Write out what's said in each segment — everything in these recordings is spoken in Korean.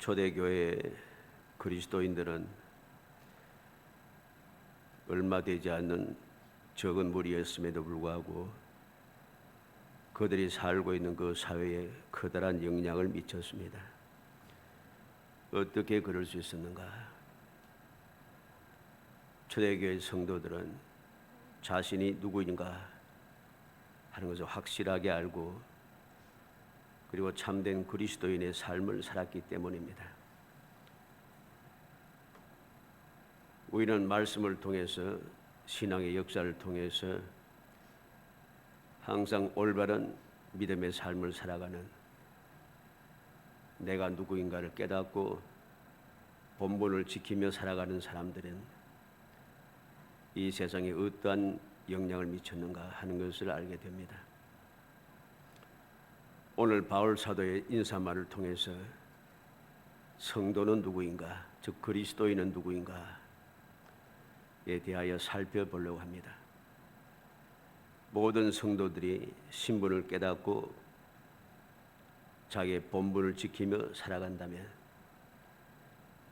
초대교회 그리스도인들은 얼마 되지 않는 적은 무리였음에도 불구하고 그들이 살고 있는 그 사회에 커다란 영향을 미쳤습니다. 어떻게 그럴 수 있었는가? 초대교회 성도들은 자신이 누구인가 하는 것을 확실하게 알고 그리고 참된 그리스도인의 삶을 살았기 때문입니다. 우리는 말씀을 통해서 신앙의 역사를 통해서 항상 올바른 믿음의 삶을 살아가는 내가 누구인가를 깨닫고 본분을 지키며 살아가는 사람들은 이 세상에 어떠한 영향을 미쳤는가 하는 것을 알게 됩니다. 오늘 바울 사도의 인사말을 통해서 성도는 누구인가, 즉 그리스도인은 누구인가에 대하여 살펴보려고 합니다. 모든 성도들이 신분을 깨닫고 자기의 본분을 지키며 살아간다면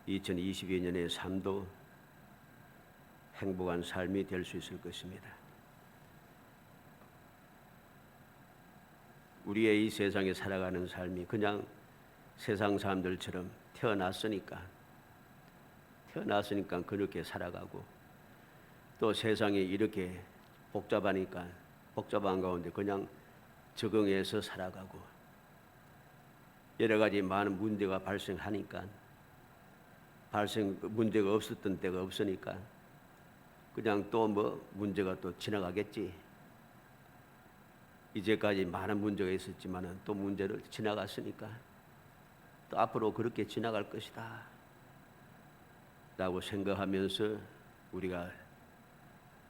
2022년의 삶도 행복한 삶이 될 수 있을 것입니다. 우리의 이 세상에 살아가는 삶이 그냥 세상 사람들처럼 태어났으니까 그렇게 살아가고, 또 세상이 이렇게 복잡하니까 복잡한 가운데 그냥 적응해서 살아가고, 여러 가지 많은 문제가 발생하니까 문제가 없었던 때가 없으니까 그냥 또 문제가 또 지나가겠지. 이제까지 많은 문제가 있었지만은 또 문제를 지나갔으니까 또 앞으로 그렇게 지나갈 것이다 라고 생각하면서 우리가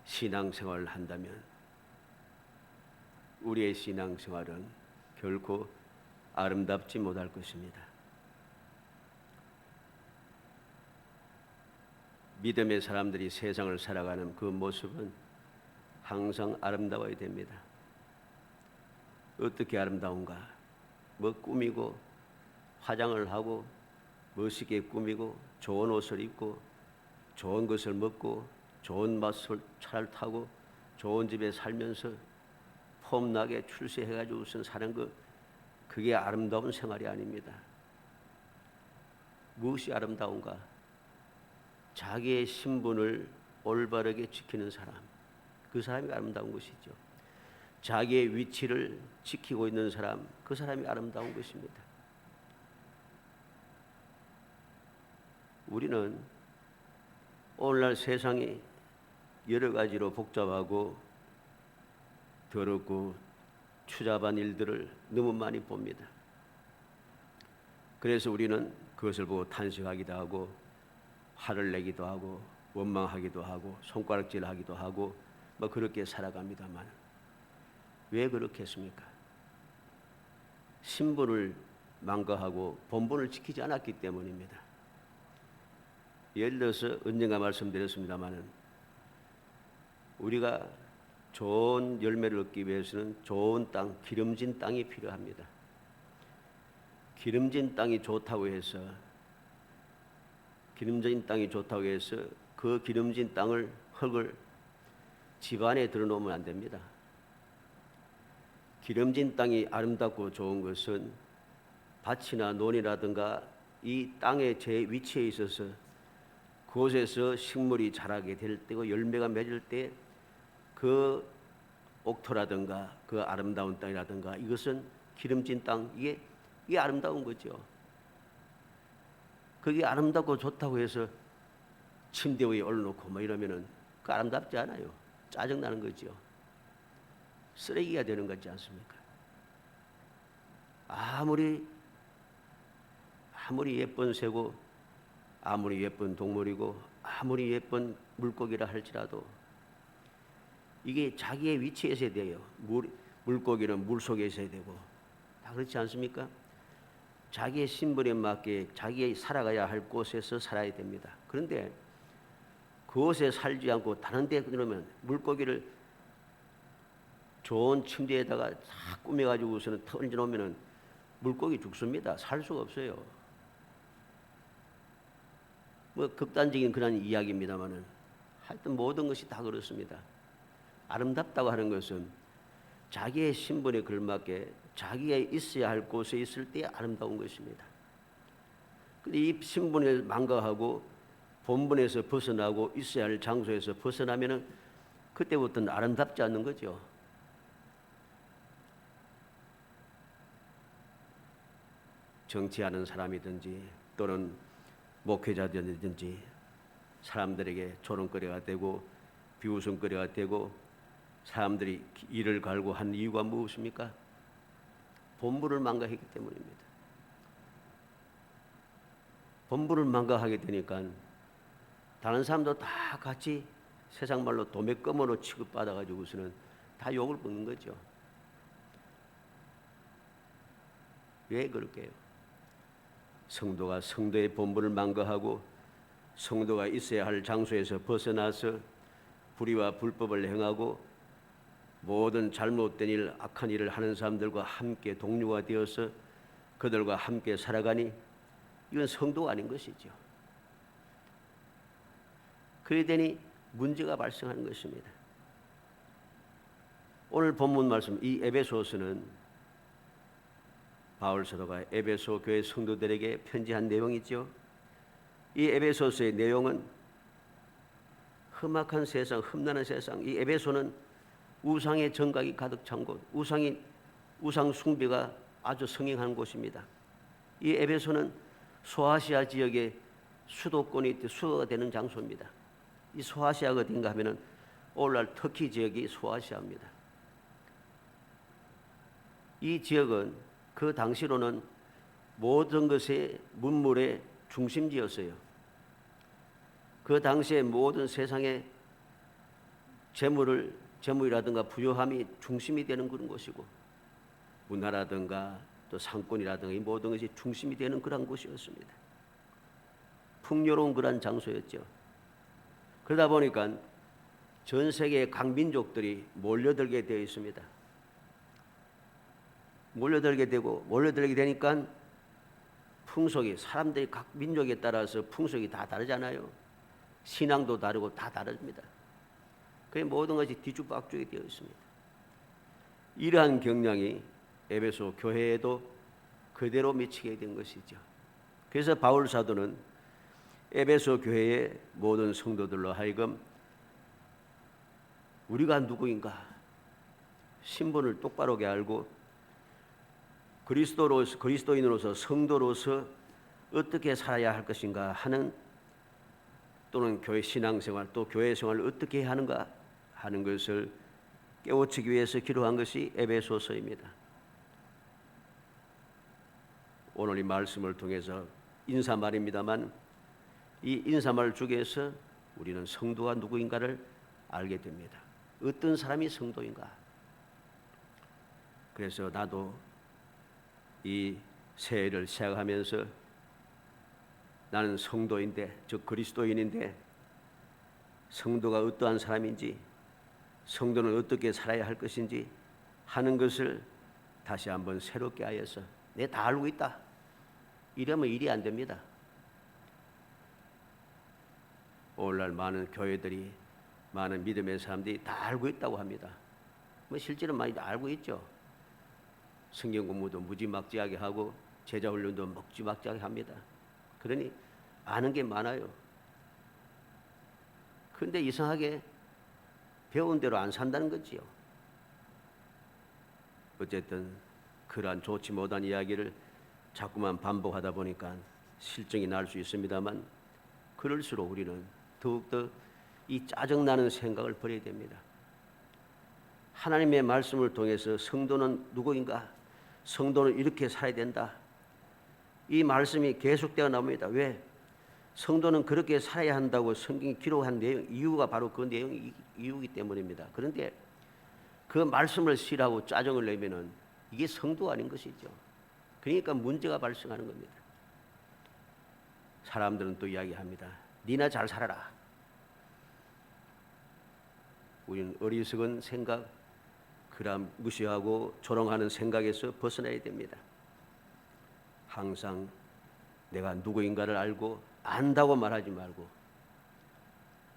신앙생활을 한다면 우리의 신앙생활은 결코 아름답지 못할 것입니다. 믿음의 사람들이 세상을 살아가는 그 모습은 항상 아름다워야 됩니다. 어떻게 아름다운가? 꾸미고 화장을 하고 멋있게 꾸미고 좋은 옷을 입고 좋은 것을 먹고 좋은 차를 타고 좋은 집에 살면서 폼나게 출세해가지고 우선 사는 것, 그게 아름다운 생활이 아닙니다. 무엇이 아름다운가? 자기의 신분을 올바르게 지키는 사람, 그 사람이 아름다운 것이죠. 자기의 위치를 지키고 있는 사람, 그 사람이 아름다운 것입니다. 우리는 오늘날 세상이 여러 가지로 복잡하고 더럽고 추잡한 일들을 너무 많이 봅니다. 그래서 우리는 그것을 보고 탄식하기도 하고 화를 내기도 하고 원망하기도 하고 손가락질하기도 하고 그렇게 살아갑니다만, 왜 그렇게 했습니까? 신분을 망가하고 본분을 지키지 않았기 때문입니다. 예를 들어서 언젠가 말씀드렸습니다마는 우리가 좋은 열매를 얻기 위해서는 좋은 땅, 기름진 땅이 필요합니다. 기름진 땅이 좋다고 해서 그 기름진 흙을 집안에 들어놓으면 안 됩니다. 기름진 땅이 아름답고 좋은 것은 밭이나 논이라든가 이 땅의 제 위치에 있어서 그곳에서 식물이 자라게 될 때고 열매가 맺을 때 그 옥토라든가 그 아름다운 땅이라든가 이것은 기름진 땅, 이게 아름다운 거죠. 그게 아름답고 좋다고 해서 침대 위에 올려놓고 이러면은 그 아름답지 않아요. 짜증나는 거죠. 쓰레기가 되는 거지 않습니까? 아무리 예쁜 새고 아무리 예쁜 동물이고 아무리 예쁜 물고기라 할지라도 이게 자기의 위치에 있어야 돼요. 물고기는 물 속에 있어야 되고 다 그렇지 않습니까? 자기의 신분에 맞게 자기의 살아가야 할 곳에서 살아야 됩니다. 그런데 그곳에 살지 않고 다른 데 그러면 물고기를 좋은 침대에다가 다 꾸며가지고서는 던져놓으면 물고기 죽습니다. 살 수가 없어요. 뭐 극단적인 그런 이야기입니다만은 하여튼 모든 것이 다 그렇습니다. 아름답다고 하는 것은 자기의 신분에 걸맞게 자기가 있어야 할 곳에 있을 때 아름다운 것입니다. 근데 이 신분을 망각하고 본분에서 벗어나고 있어야 할 장소에서 벗어나면은 그때부터는 아름답지 않는 거죠. 정치하는 사람이든지 또는 목회자들이든지 사람들에게 조롱거리가 되고 비웃음거리가 되고 사람들이 이를 갈고 한 이유가 무엇입니까? 본분을 망각했기 때문입니다. 본분을 망각하게 되니까 다른 사람도 다 같이 세상 말로 도매껌으로 취급받아가지고서는 다 욕을 먹는 거죠. 왜 그럴까요? 성도가 성도의 본분을 망각하고 성도가 있어야 할 장소에서 벗어나서 불의와 불법을 행하고 모든 잘못된 일, 악한 일을 하는 사람들과 함께 동료가 되어서 그들과 함께 살아가니 이건 성도가 아닌 것이죠. 그래 되니 문제가 발생하는 것입니다. 오늘 본문 말씀 이 에베소서는 바울 사도가 에베소 교회 성도들에게 편지한 내용이죠. 이 에베소서의 내용은 험악한 세상, 험난한 세상, 이 에베소는 우상의 정각이 가득 찬 곳, 우상 숭배가 아주 성행한 곳입니다. 이 에베소는 소아시아 지역의 수도가 되는 장소입니다. 이 소아시아가 어딘가 하면은 오늘날 터키 지역이 소아시아입니다. 이 지역은 그 당시로는 모든 것의 문물의 중심지였어요. 그 당시에 모든 세상의 재물이라든가 부요함이 중심이 되는 그런 곳이고 문화라든가 또 상권이라든가 이 모든 것이 중심이 되는 그런 곳이었습니다. 풍요로운 그런 장소였죠. 그러다 보니까 전 세계의 각 민족들이 몰려들게 되어 있습니다. 몰려들게 되니까 풍속이 사람들이 각 민족에 따라서 풍속이 다 다르잖아요. 신앙도 다르고 다 다릅니다. 그 모든 것이 뒤죽박죽이 되어 있습니다. 이러한 경향이 에베소 교회에도 그대로 미치게 된 것이죠. 그래서 바울 사도는 에베소 교회의 모든 성도들로 하여금 우리가 누구인가 신분을 똑바로게 알고 그리스도인으로서 성도로서 어떻게 살아야 할 것인가 하는 또는 교회 신앙생활 또 교회 생활을 어떻게 해야 하는가 하는 것을 깨우치기 위해서 기록한 것이 에베소서입니다. 오늘 이 말씀을 통해서 인사말입니다만 이 인사말 중에서 우리는 성도가 누구인가를 알게 됩니다. 어떤 사람이 성도인가? 그래서 나도 이 새해를 시작하면서 나는 성도인데, 즉 그리스도인인데 성도가 어떠한 사람인지 성도는 어떻게 살아야 할 것인지 하는 것을 다시 한번 새롭게 하여서 내 다 알고 있다 이러면 일이 안 됩니다. 오늘날 많은 교회들이 많은 믿음의 사람들이 다 알고 있다고 합니다. 뭐 실제로 많이 다 알고 있죠. 성경 공부도 무지막지하게 하고 제자 훈련도 무지막지하게 합니다. 그러니 아는 게 많아요. 그런데 이상하게 배운 대로 안 산다는 거지요. 어쨌든 그러한 좋지 못한 이야기를 자꾸만 반복하다 보니까 실증이 날 수 있습니다만 그럴수록 우리는 더욱더 이 짜증나는 생각을 버려야 됩니다. 하나님의 말씀을 통해서 성도는 누구인가? 성도는 이렇게 살아야 된다. 이 말씀이 계속되어 나옵니다. 왜? 성도는 그렇게 살아야 한다고 성경이 기록한 내용, 이유가 바로 그 이유이기 때문입니다. 그런데 그 말씀을 싫어하고 짜증을 내면은 이게 성도가 아닌 것이죠. 그러니까 문제가 발생하는 겁니다. 사람들은 또 이야기합니다. 니나 잘 살아라. 우리는 어리석은 생각, 그람 무시하고 조롱하는 생각에서 벗어나야 됩니다. 항상 내가 누구인가를 알고 안다고 말하지 말고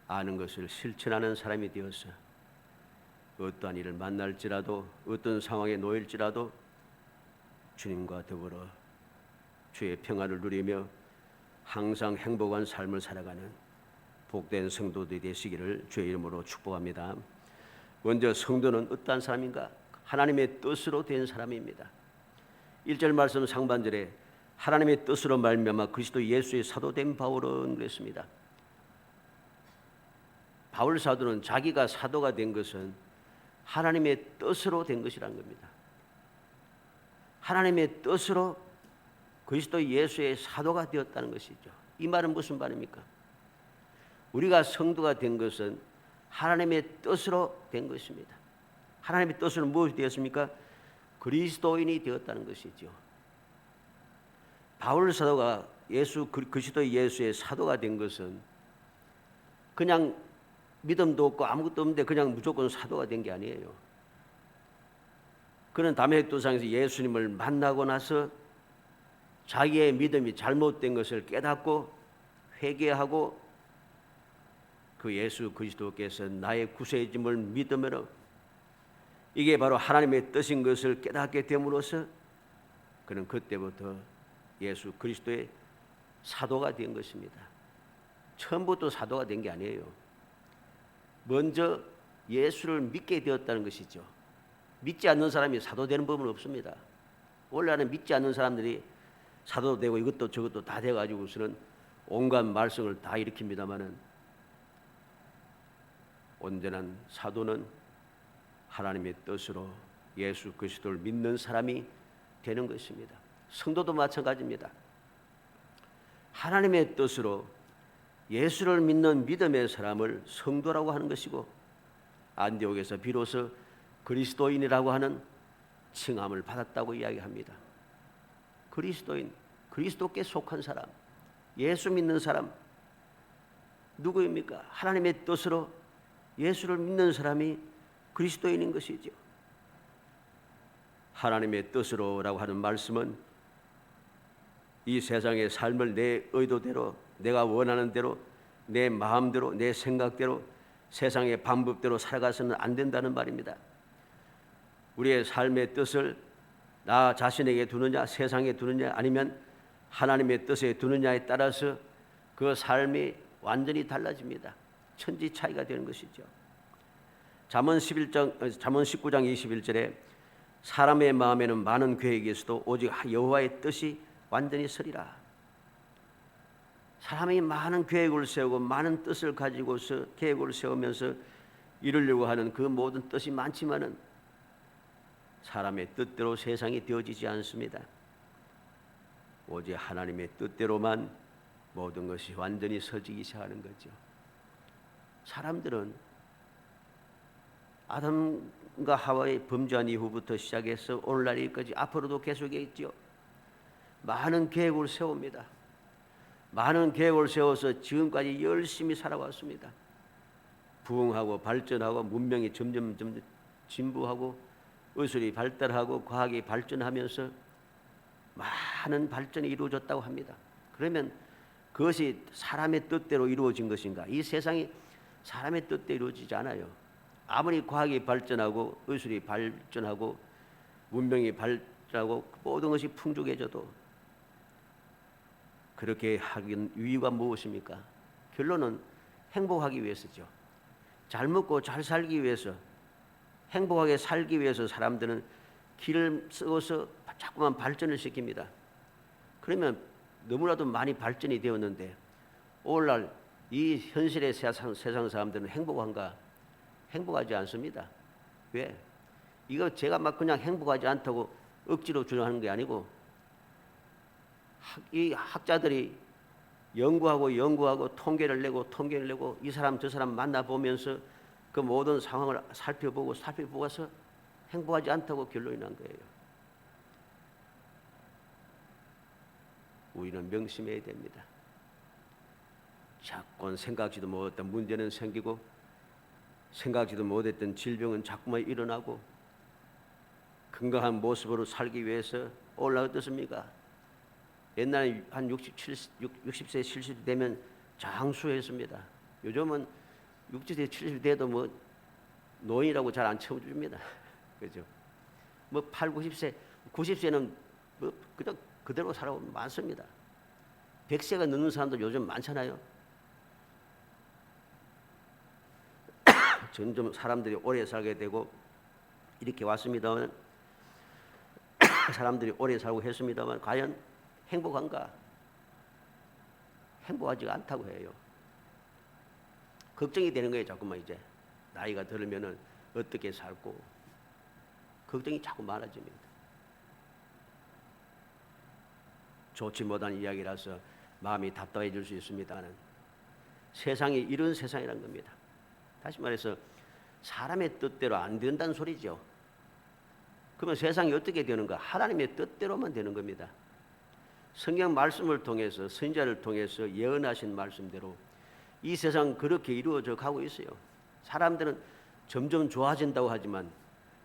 아는 것을 실천하는 사람이 되어서 어떠한 일을 만날지라도 어떤 상황에 놓일지라도 주님과 더불어 주의 평안을 누리며 항상 행복한 삶을 살아가는 복된 성도들이 되시기를 주의 이름으로 축복합니다. 먼저 성도는 어떠한 사람인가? 하나님의 뜻으로 된 사람입니다. 1절 말씀 상반절에 하나님의 뜻으로 말미암아 그리스도 예수의 사도된 바울은 그랬습니다. 바울 사도는 자기가 사도가 된 것은 하나님의 뜻으로 된 것이라는 겁니다. 하나님의 뜻으로 그리스도 예수의 사도가 되었다는 것이죠. 이 말은 무슨 말입니까? 우리가 성도가 된 것은 하나님의 뜻으로 된 것입니다. 하나님의 뜻으로 무엇이 되었습니까? 그리스도인이 되었다는 것이죠. 바울 사도가 그리스도 예수의 사도가 된 것은 그냥 믿음도 없고 아무것도 없는데 그냥 무조건 사도가 된 게 아니에요. 그는 담에색도상에서 예수님을 만나고 나서 자기의 믿음이 잘못된 것을 깨닫고 회개하고 그 예수 그리스도께서 나의 구세주임을 믿음으로 이게 바로 하나님의 뜻인 것을 깨닫게 됨으로써 그는 그때부터 예수 그리스도의 사도가 된 것입니다. 처음부터 사도가 된 게 아니에요. 먼저 예수를 믿게 되었다는 것이죠. 믿지 않는 사람이 사도 되는 법은 없습니다. 원래는 믿지 않는 사람들이 사도 되고 이것도 저것도 다 돼가지고서는 온갖 말썽을 다 일으킵니다마는 온전한 사도는 하나님의 뜻으로 예수 그리스도를 믿는 사람이 되는 것입니다. 성도도 마찬가지입니다. 하나님의 뜻으로 예수를 믿는 믿음의 사람을 성도라고 하는 것이고 안디옥에서 비로소 그리스도인이라고 하는 칭함을 받았다고 이야기합니다. 그리스도인, 그리스도께 속한 사람, 예수 믿는 사람 누구입니까? 하나님의 뜻으로 예수를 믿는 사람이 그리스도인인 것이죠. 하나님의 뜻으로라고 하는 말씀은 이 세상의 삶을 내 의도대로 내가 원하는 대로 내 마음대로 내 생각대로 세상의 방법대로 살아가서는 안 된다는 말입니다. 우리의 삶의 뜻을 나 자신에게 두느냐 세상에 두느냐 아니면 하나님의 뜻에 두느냐에 따라서 그 삶이 완전히 달라집니다. 천지 차이가 되는 것이죠. 잠언 19장 21절에 사람의 마음에는 많은 계획이 있어도 오직 여호와의 뜻이 완전히 서리라. 사람이 많은 계획을 세우고 많은 뜻을 가지고서 계획을 세우면서 이루려고 하는 그 모든 뜻이 많지만은 사람의 뜻대로 세상이 되어지지 않습니다. 오직 하나님의 뜻대로만 모든 것이 완전히 서지기 시작하는 거죠. 사람들은 아담과 하와의 범죄한 이후부터 시작해서 오늘날까지 앞으로도 계속했죠. 많은 계획을 세웁니다. 많은 계획을 세워서 지금까지 열심히 살아왔습니다. 부흥하고 발전하고 문명이 점점 진보하고 의술이 발달하고 과학이 발전하면서 많은 발전이 이루어졌다고 합니다. 그러면 그것이 사람의 뜻대로 이루어진 것인가? 이 세상이 사람의 뜻대로 이루어지지 않아요. 아무리 과학이 발전하고 의술이 발전하고 문명이 발전하고 모든 것이 풍족해져도 그렇게 하긴 이유가 무엇입니까? 결론은 행복하기 위해서죠. 잘 먹고 잘 살기 위해서 행복하게 살기 위해서 사람들은 길을 쓰고서 자꾸만 발전을 시킵니다. 그러면 너무나도 많이 발전이 되었는데 오늘날 이 현실의 세상 사람들은 행복한가? 행복하지 않습니다. 왜? 이거 제가 막 그냥 행복하지 않다고 억지로 주장하는 게 아니고 이 학자들이 연구하고 통계를 내고 이 사람 저 사람 만나보면서 그 모든 상황을 살펴보고서 행복하지 않다고 결론이 난 거예요. 우리는 명심해야 됩니다. 자꾸 생각지도 못했던 문제는 생기고 생각지도 못했던 질병은 자꾸만 일어나고 건강한 모습으로 살기 위해서 오늘날 어떻습니까? 옛날에 한 60세 70세 되면 장수했습니다. 요즘은 60세 70세 돼도 뭐 노인이라고 잘 안 채워줍니다. 그죠? 뭐 8, 90세, 90세는 뭐 그냥 그대로 살아오면 많습니다. 100세가 넘는 사람들 요즘 많잖아요. 점점 사람들이 오래 살게 되고 이렇게 왔습니다만 사람들이 오래 살고 했습니다만 과연 행복한가? 행복하지가 않다고 해요. 걱정이 되는 거예요. 자꾸만 이제 나이가 들으면은 어떻게 살고 걱정이 자꾸 많아집니다. 좋지 못한 이야기라서 마음이 답답해질 수 있습니다만 세상이 이런 세상이란 겁니다. 다시 말해서 사람의 뜻대로 안 된다는 소리죠. 그러면 세상이 어떻게 되는가? 하나님의 뜻대로만 되는 겁니다. 성경 말씀을 통해서 선지자를 통해서 예언하신 말씀대로 이 세상 그렇게 이루어져 가고 있어요. 사람들은 점점 좋아진다고 하지만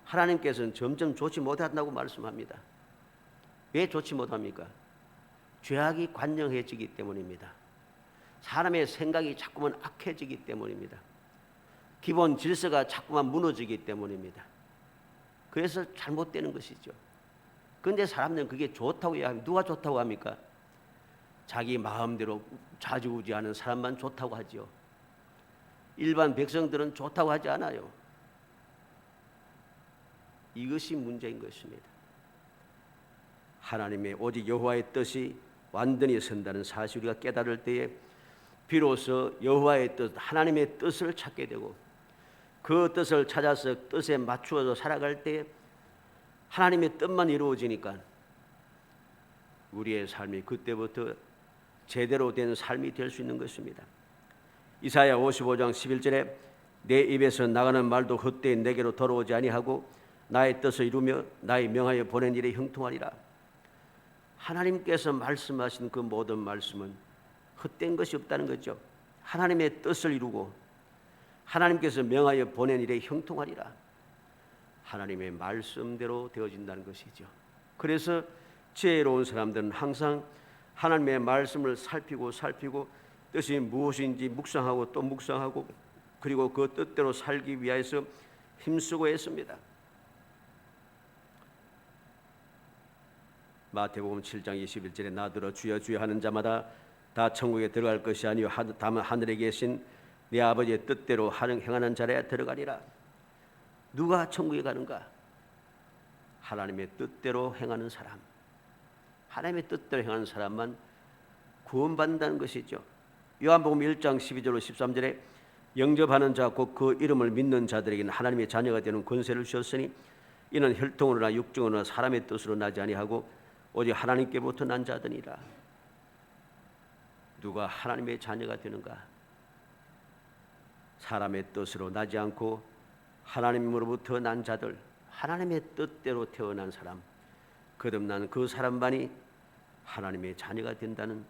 하나님께서는 점점 좋지 못한다고 말씀합니다. 왜 좋지 못합니까? 죄악이 관영해지기 때문입니다. 사람의 생각이 자꾸만 악해지기 때문입니다. 기본 질서가 자꾸만 무너지기 때문입니다. 그래서 잘못되는 것이죠. 그런데 사람들은 그게 좋다고 이야기합니다. 누가 좋다고 합니까? 자기 마음대로 좌지우지하는 사람만 좋다고 하죠. 일반 백성들은 좋다고 하지 않아요. 이것이 문제인 것입니다. 하나님의 오직 여호와의 뜻이 완전히 선다는 사실 우리가 깨달을 때에 비로소 여호와의 뜻, 하나님의 뜻을 찾게 되고 그 뜻을 찾아서 뜻에 맞추어서 살아갈 때에 하나님의 뜻만 이루어지니까 우리의 삶이 그때부터 제대로 된 삶이 될 수 있는 것입니다. 이사야 55장 11절에 내 입에서 나가는 말도 헛되이 내게로 돌아오지 아니하고 나의 뜻을 이루며 나의 명하여 보낸 일에 형통하리라. 하나님께서 말씀하신 그 모든 말씀은 헛된 것이 없다는 거죠. 하나님의 뜻을 이루고 하나님께서 명하여 보낸 일에 형통하리라. 하나님의 말씀대로 되어진다는 것이죠. 그래서 지혜로운 사람들은 항상 하나님의 말씀을 살피고 뜻이 무엇인지 묵상하고 또 묵상하고 그리고 그 뜻대로 살기 위해서 힘쓰고 했습니다. 마태복음 7장 21절에 나더러 주여 주여 하는 자마다 다 천국에 들어갈 것이 아니요 다만 하늘에 계신 네 아버지의 뜻대로 행하는 자라야 들어가리라. 누가 천국에 가는가? 하나님의 뜻대로 행하는 사람. 하나님의 뜻대로 행하는 사람만 구원받는다는 것이죠. 요한복음 1장 12절로 13절에 영접하는 자 곧 그 이름을 믿는 자들에게는 하나님의 자녀가 되는 권세를 주셨으니 이는 혈통으로나 육정으로나 사람의 뜻으로 나지 아니하고 오직 하나님께부터 난 자들이라. 누가 하나님의 자녀가 되는가? 사람의 뜻으로 나지 않고 하나님으로부터 난 자들, 하나님의 뜻대로 태어난 사람, 거듭난 그 사람만이 하나님의 자녀가 된다는,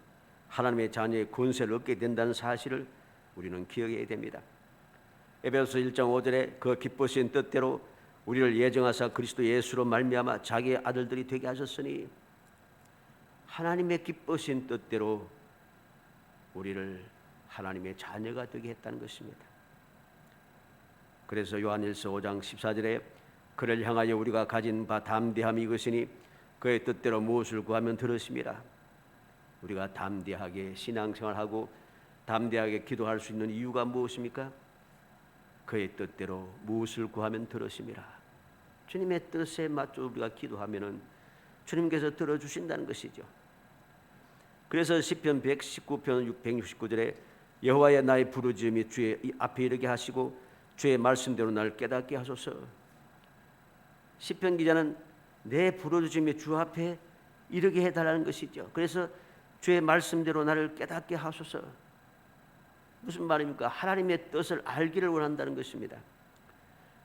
하나님의 자녀의 권세를 얻게 된다는 사실을 우리는 기억해야 됩니다. 에베소서 1장 5절에 그 기쁘신 뜻대로 우리를 예정하사 그리스도 예수로 말미암아 자기의 아들들이 되게 하셨으니, 하나님의 기쁘신 뜻대로 우리를 하나님의 자녀가 되게 했다는 것입니다. 그래서 요한일서 5장 14절에 그를 향하여 우리가 가진 바 담대함이 이것이니 그의 뜻대로 무엇을 구하면 들으심이라. 우리가 담대하게 신앙생활하고 담대하게 기도할 수 있는 이유가 무엇입니까? 그의 뜻대로 무엇을 구하면 들으심이라. 주님의 뜻에 맞춰 우리가 기도하면은 주님께서 들어주신다는 것이죠. 그래서 시편 119편 169절에 여호와의 나의 부르짖음이 주의 앞에 이르게 하시고 주의 말씀대로 나를 깨닫게 하소서. 시편 기자는 내 부르짖음이 주 앞에 이르게 해달라는 것이죠. 그래서 주의 말씀대로 나를 깨닫게 하소서. 무슨 말입니까? 하나님의 뜻을 알기를 원한다는 것입니다.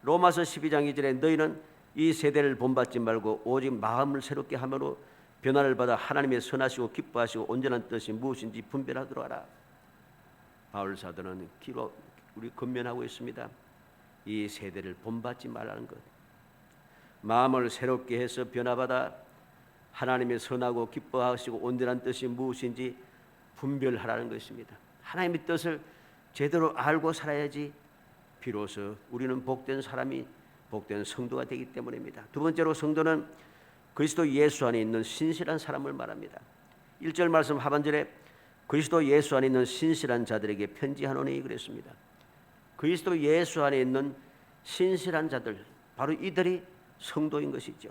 로마서 12장 2절에 너희는 이 세대를 본받지 말고 오직 마음을 새롭게 함으로 변화를 받아 하나님의 선하시고 기뻐하시고 온전한 뜻이 무엇인지 분별하도록 하라. 바울 사도는 우리 권면하고 있습니다. 이 세대를 본받지 말라는 것. 마음을 새롭게 해서 변화받아 하나님의 선하고 기뻐하시고 온전한 뜻이 무엇인지 분별하라는 것입니다. 하나님의 뜻을 제대로 알고 살아야지 비로소 우리는 복된 사람이, 복된 성도가 되기 때문입니다. 두 번째로, 성도는 그리스도 예수 안에 있는 신실한 사람을 말합니다. 1절 말씀 하반절에 그리스도 예수 안에 있는 신실한 자들에게 편지하노니 그랬습니다. 그리스도 예수 안에 있는 신실한 자들, 바로 이들이 성도인 것이죠.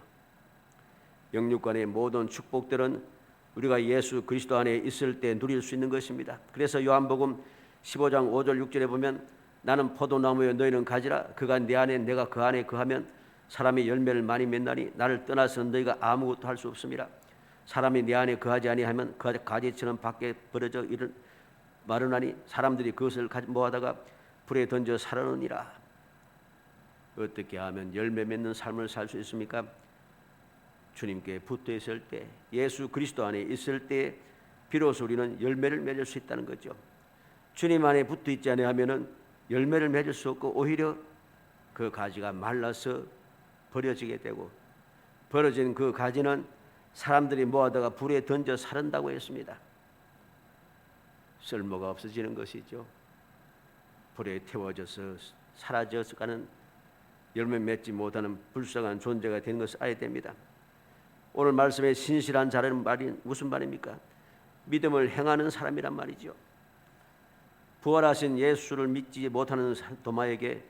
영육간의 모든 축복들은 우리가 예수 그리스도 안에 있을 때 누릴 수 있는 것입니다. 그래서 요한복음 15장 5절 6절에 보면 나는 포도나무여 너희는 가지라 그가 내 안에 내가 그 안에 거하면 사람이 열매를 많이 맺나니 나를 떠나서는 너희가 아무것도 할 수 없음이라. 사람이 내 안에 거하지 아니하면 그 가지처럼 밖에 버려져 마르나니 사람들이 그것을 모아다가 불에 던져 살아느니라. 어떻게 하면 열매 맺는 삶을 살 수 있습니까? 주님께 붙어 있을 때, 예수 그리스도 안에 있을 때 비로소 우리는 열매를 맺을 수 있다는 거죠. 주님 안에 붙어 있지 아니하면은 열매를 맺을 수 없고 오히려 그 가지가 말라서 버려지게 되고, 버려진 그 가지는 사람들이 모아다가 불에 던져 사른다고 했습니다. 쓸모가 없어지는 것이죠. 불에 태워져서 사라져가는, 열매 맺지 못하는 불쌍한 존재가 되는 것을 알아야 됩니다. 오늘 말씀에 신실한 자라는 말이 무슨 말입니까? 믿음을 행하는 사람이란 말이죠. 부활하신 예수를 믿지 못하는 도마에게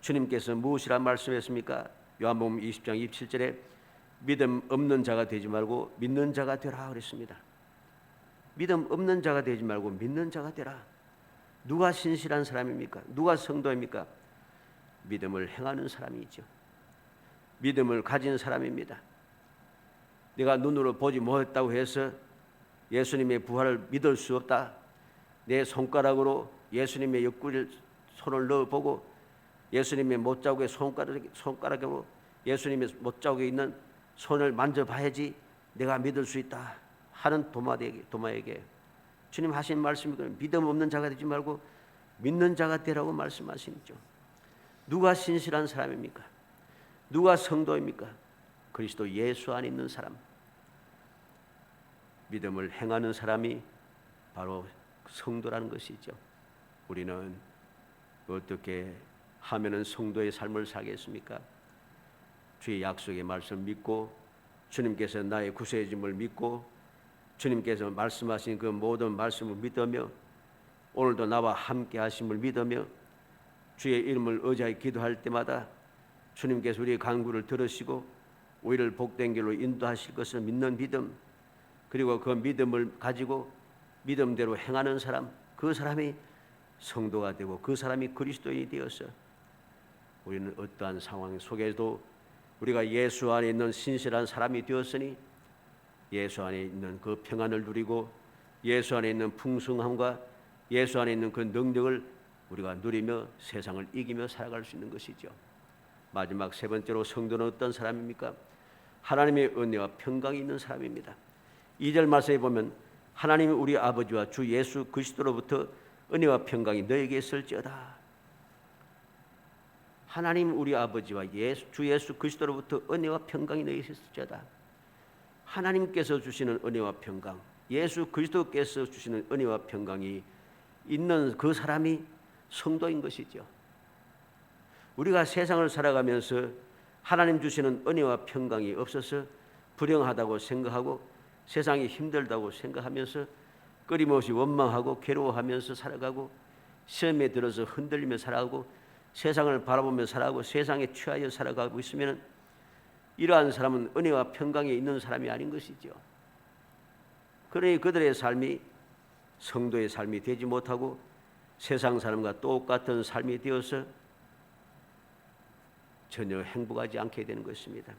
주님께서 무엇이라 말씀했습니까? 요한복음 20장 27절에 믿음 없는 자가 되지 말고 믿는 자가 되라 그랬습니다. 믿음 없는 자가 되지 말고 믿는 자가 되라. 누가 신실한 사람입니까? 누가 성도입니까? 믿음을 행하는 사람이죠. 믿음을 가진 사람입니다. 내가 눈으로 보지 못했다고 해서 예수님의 부활을 믿을 수 없다. 내 손가락으로 예수님의 옆구리를 손을 넣어보고 예수님의 못자국에 손가락으로 예수님의 못자국에 있는 손을 만져봐야지 내가 믿을 수 있다 하는 도마에게 주님 하신 말씀이 믿음 없는 자가 되지 말고 믿는 자가 되라고 말씀하시죠. 누가 신실한 사람입니까? 누가 성도입니까? 그리스도 예수 안에 있는 사람, 믿음을 행하는 사람이 바로 성도라는 것이죠. 우리는 어떻게 하면은 성도의 삶을 살겠습니까? 주의 약속의 말씀 믿고 주님께서 나의 구세주임을 믿고 주님께서 말씀하신 그 모든 말씀을 믿으며 오늘도 나와 함께 하심을 믿으며 주의 이름을 의지하여 기도할 때마다 주님께서 우리의 간구를 들으시고 우리를 복된 길로 인도하실 것을 믿는 믿음, 그리고 그 믿음을 가지고 믿음대로 행하는 사람, 그 사람이 성도가 되고 그 사람이 그리스도인이 되어서 우리는 어떠한 상황 속에도 우리가 예수 안에 있는 신실한 사람이 되었으니 예수 안에 있는 그 평안을 누리고 예수 안에 있는 풍성함과 예수 안에 있는 그 능력을 우리가 누리며 세상을 이기며 살아갈 수 있는 것이죠. 마지막 세 번째로, 성도는 어떤 사람입니까? 하나님의 은혜와 평강이 있는 사람입니다. 2절 말씀에 보면 하나님이 우리 아버지와 주 예수 그리스도로부터 은혜와 평강이 너에게 있을지어다. 하나님 우리 아버지와 주 예수 그리스도로부터 은혜와 평강이 너에게 있을지어다. 하나님께서 주시는 은혜와 평강, 예수 그리스도께서 주시는 은혜와 평강이 있는 그 사람이 성도인 것이죠. 우리가 세상을 살아가면서 하나님 주시는 은혜와 평강이 없어서 불행하다고 생각하고 세상이 힘들다고 생각하면서 끊임없이 원망하고 괴로워하면서 살아가고 시험에 들어서 흔들리며 살아가고 세상을 바라보며 살아가고 세상에 취하여 살아가고 있으면 이러한 사람은 은혜와 평강에 있는 사람이 아닌 것이죠. 그러니 그들의 삶이 성도의 삶이 되지 못하고 세상 사람과 똑같은 삶이 되어서 전혀 행복하지 않게 되는 것입니다.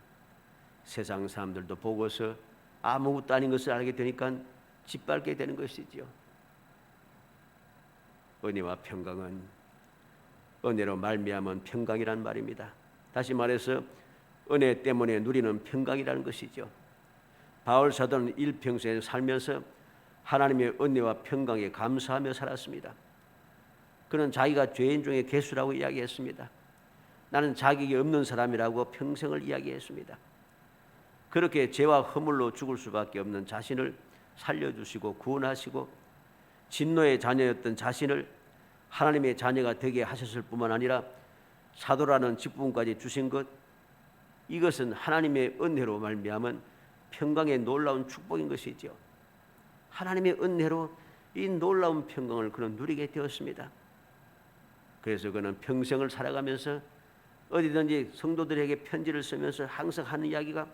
세상 사람들도 보고서 아무것도 아닌 것을 알게 되니까 짓밟게 되는 것이지요. 은혜와 평강은 은혜로 말미암은 평강이란 말입니다. 다시 말해서 은혜 때문에 누리는 평강이라는 것이죠. 바울 사도는 일평생 살면서 하나님의 은혜와 평강에 감사하며 살았습니다. 그는 자기가 죄인 중에 괴수라고 이야기했습니다. 나는 자격이 없는 사람이라고 평생을 이야기했습니다. 그렇게 죄와 허물로 죽을 수밖에 없는 자신을 살려주시고 구원하시고 진노의 자녀였던 자신을 하나님의 자녀가 되게 하셨을 뿐만 아니라 사도라는 직분까지 주신 것, 이것은 하나님의 은혜로 말미암은 평강의 놀라운 축복인 것이죠. 하나님의 은혜로 이 놀라운 평강을 그는 누리게 되었습니다. 그래서 그는 평생을 살아가면서 어디든지 성도들에게 편지를 쓰면서 항상 하는 이야기가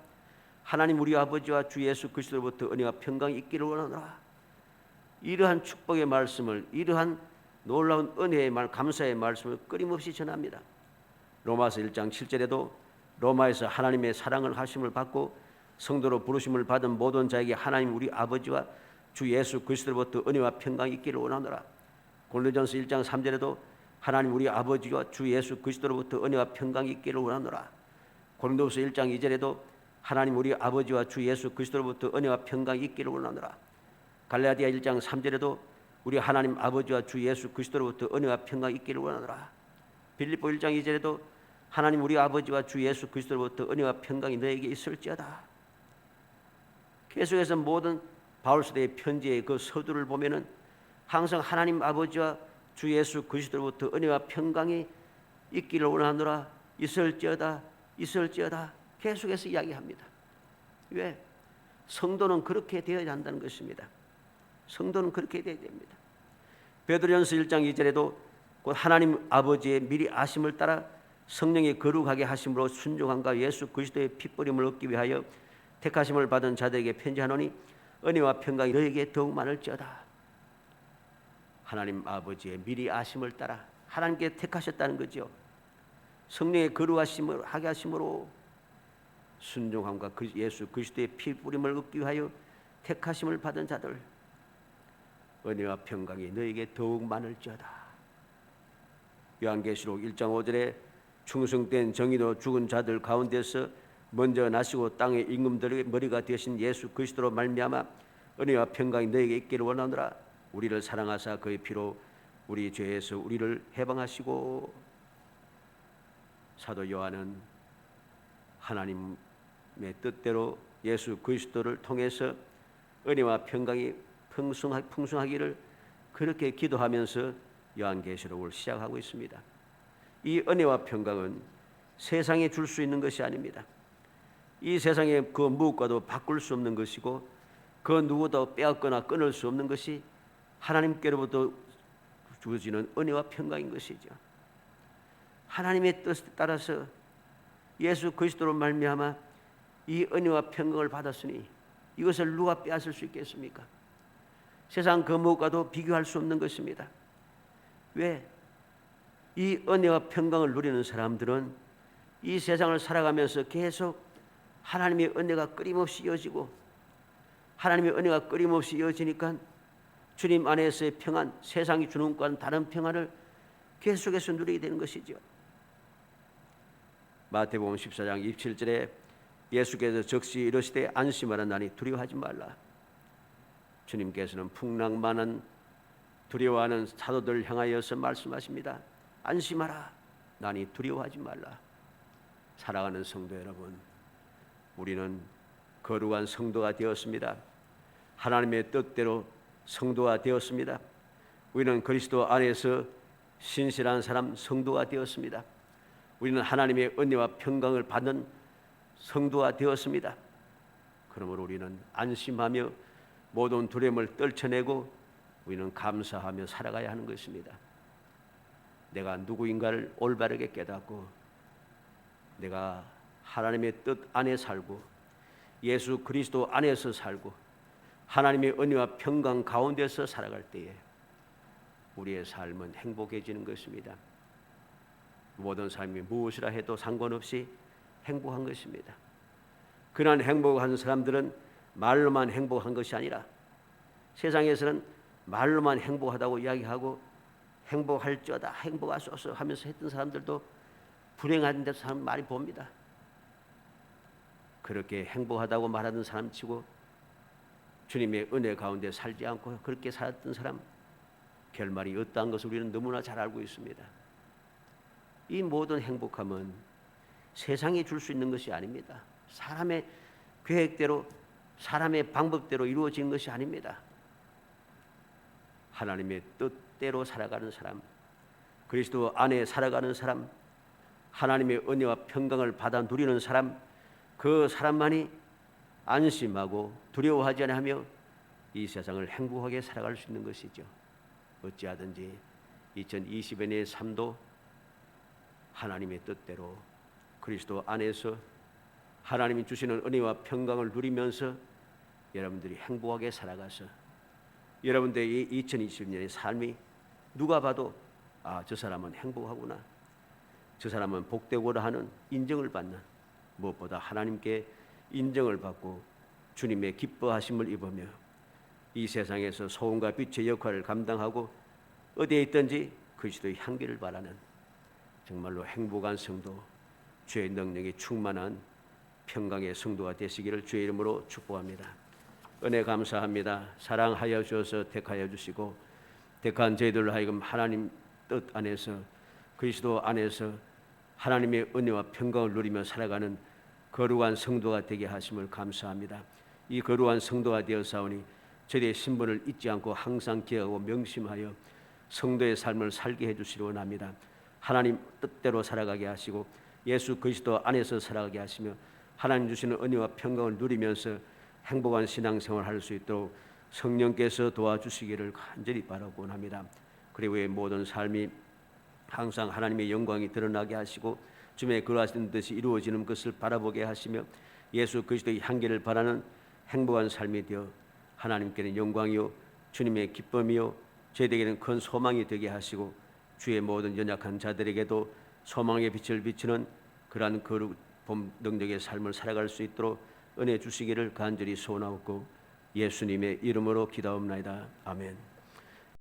하나님 우리 아버지와 주 예수 그리스도로부터 은혜와 평강이 있기를 원하노라. 이러한 축복의 말씀을, 이러한 놀라운 은혜의 말, 감사의 말씀을 끊임없이 전합니다. 로마서 1장 7절에도 로마에서 하나님의 사랑을 하심을 받고 성도로 부르심을 받은 모든 자에게 하나님 우리 아버지와 주 예수 그리스도로부터 은혜와 평강이 있기를 원하노라. 고린도전서 1장 3절에도 하나님 우리 아버지와 주 예수 그리스도로부터 은혜와 평강이 있기를 원하노라. 고린도서 1장 2절에도 하나님 우리 아버지와 주 예수 그리스도로부터 은혜와 평강이 있기를 원하노라. 갈라디아 1장 3절에도 우리 하나님 아버지와 주 예수 그리스도로부터 은혜와 평강이 있기를 원하노라. 빌립보 1장 2절에도 하나님 우리 아버지와 주 예수 그리스도로부터 은혜와 평강이 너에게 있을지어다. 계속해서 모든 바울서대의 편지의 그 서두를 보면은 항상 하나님 아버지와 주 예수 그리스도로부터 은혜와 평강이 있기를 원하노라. 있을지어다, 있을지어다 계속해서 이야기합니다. 왜? 성도는 그렇게 되어야 한다는 것입니다. 성도는 그렇게 되어야 됩니다. 베드로전서 1장 2절에도 곧 하나님 아버지의 미리 아심을 따라 성령의 거룩하게 하심으로 순종함과 예수 그리스도의 핏뿌림을 얻기 위하여 택하심을 받은 자들에게 편지하노니 은혜와 평강이 너에게 더욱 많을지어다. 하나님 아버지의 미리 아심을 따라 하나님께 택하셨다는 거죠. 성령의 거룩하심을 하게 하심으로 순종함과 예수 그리스도의 핏뿌림을 얻기 위하여 택하심을 받은 자들, 은혜와 평강이 너에게 더욱 많을지어다. 요한계시록 1장 5절에 충성된 정의로 죽은 자들 가운데서 먼저 나시고 땅의 임금들의 머리가 되신 예수 그리스도로 말미암아 은혜와 평강이 너에게 있기를 원하노라. 우리를 사랑하사 그의 피로 우리 죄에서 우리를 해방하시고. 사도 요한은 하나님의 뜻대로 예수 그리스도를 통해서 은혜와 평강이 풍성하기를 그렇게 기도하면서 요한계시록을 시작하고 있습니다. 이 은혜와 평강은 세상에 줄 수 있는 것이 아닙니다. 이 세상에 그 무엇과도 바꿀 수 없는 것이고 그 누구도 빼앗거나 끊을 수 없는 것이 하나님께로부터 주어지는 은혜와 평강인 것이죠. 하나님의 뜻에 따라서 예수 그리스도로 말미암아 이 은혜와 평강을 받았으니 이것을 누가 빼앗을 수 있겠습니까? 세상 그 무엇과도 비교할 수 없는 것입니다. 왜? 이 은혜와 평강을 누리는 사람들은 이 세상을 살아가면서 계속 하나님의 은혜가 끊임없이 이어지고 하나님의 은혜가 끊임없이 이어지니까 주님 안에서의 평안, 세상이 주는 것과는 다른 평안을 계속해서 누리게 되는 것이죠. 마태복음 14장 27절에 예수께서 적시 이르시되 안심하라 나니 두려워하지 말라. 주님께서는 풍랑만은 두려워하는 사도들을 향하여서 말씀하십니다. 안심하라 나니 두려워하지 말라. 사랑하는 성도 여러분, 우리는 거룩한 성도가 되었습니다. 하나님의 뜻대로 성도가 되었습니다. 우리는 그리스도 안에서 신실한 사람 성도가 되었습니다. 우리는 하나님의 은혜와 평강을 받는 성도가 되었습니다. 그러므로 우리는 안심하며 모든 두려움을 떨쳐내고 우리는 감사하며 살아가야 하는 것입니다. 내가 누구인가를 올바르게 깨닫고 내가 하나님의 뜻 안에 살고 예수 그리스도 안에서 살고 하나님의 은혜와 평강 가운데서 살아갈 때에 우리의 삶은 행복해지는 것입니다. 모든 삶이 무엇이라 해도 상관없이 행복한 것입니다. 그러한 행복한 사람들은 말로만 행복한 것이 아니라 세상에서는 말로만 행복하다고 이야기하고 행복할지어다 행복하소서 하면서 했던 사람들도 불행한 데서 사람 많이 봅니다. 그렇게 행복하다고 말하는 사람치고 주님의 은혜 가운데 살지 않고 그렇게 살았던 사람 결말이 어떠한 것을 우리는 너무나 잘 알고 있습니다. 이 모든 행복함은 세상이 줄 수 있는 것이 아닙니다. 사람의 계획대로 사람의 방법대로 이루어지는 것이 아닙니다. 하나님의 뜻대로 살아가는 사람, 그리스도 안에 살아가는 사람, 하나님의 은혜와 평강을 받아 누리는 사람, 그 사람만이 안심하고 두려워하지 않으며 이 세상을 행복하게 살아갈 수 있는 것이죠. 어찌하든지 2020년의 삶도 하나님의 뜻대로 그리스도 안에서 하나님이 주시는 은혜와 평강을 누리면서 여러분들이 행복하게 살아가서 여러분들의 2020년의 삶이 누가 봐도 저 사람은 행복하구나, 저 사람은 복되고라 하는 인정을 받는, 무엇보다 하나님께 인정을 받고 주님의 기뻐하심을 입으며 이 세상에서 소금과 빛의 역할을 감당하고 어디에 있든지 그리스도의 향기를 바라는 정말로 행복한 성도, 주의 능력이 충만한 평강의 성도가 되시기를 주의 이름으로 축복합니다. 은혜 감사합니다. 사랑하여 주셔서 택하여 주시고 택한 저희들로 하여금 하나님 뜻 안에서 그리스도 안에서 하나님의 은혜와 평강을 누리며 살아가는 거룩한 성도가 되게 하심을 감사합니다. 이 거룩한 성도가 되어사오니 저희의 신분을 잊지 않고 항상 기억하고 명심하여 성도의 삶을 살게 해주시기 원합니다. 하나님 뜻대로 살아가게 하시고 예수 그리스도 안에서 살아가게 하시며 하나님 주시는 은혜와 평강을 누리면서 행복한 신앙생활을 할 수 있도록 성령께서 도와주시기를 간절히 바라고 원합니다. 그리고 의 모든 삶이 항상 하나님의 영광이 드러나게 하시고 주님의 그러하신 뜻이 이루어지는 것을 바라보게 하시며 예수 그리스도의 향기를 바라는 행복한 삶이 되어 하나님께는 영광이요 주님의 기쁨이요 저희에게는 큰 소망이 되게 하시고 주의 모든 연약한 자들에게도 소망의 빛을 비추는 그러한 거룩 능력의 삶을 살아갈 수 있도록 은혜 주시기를 간절히 소원하옵고 예수님의 이름으로 기도하옵나이다. 아멘.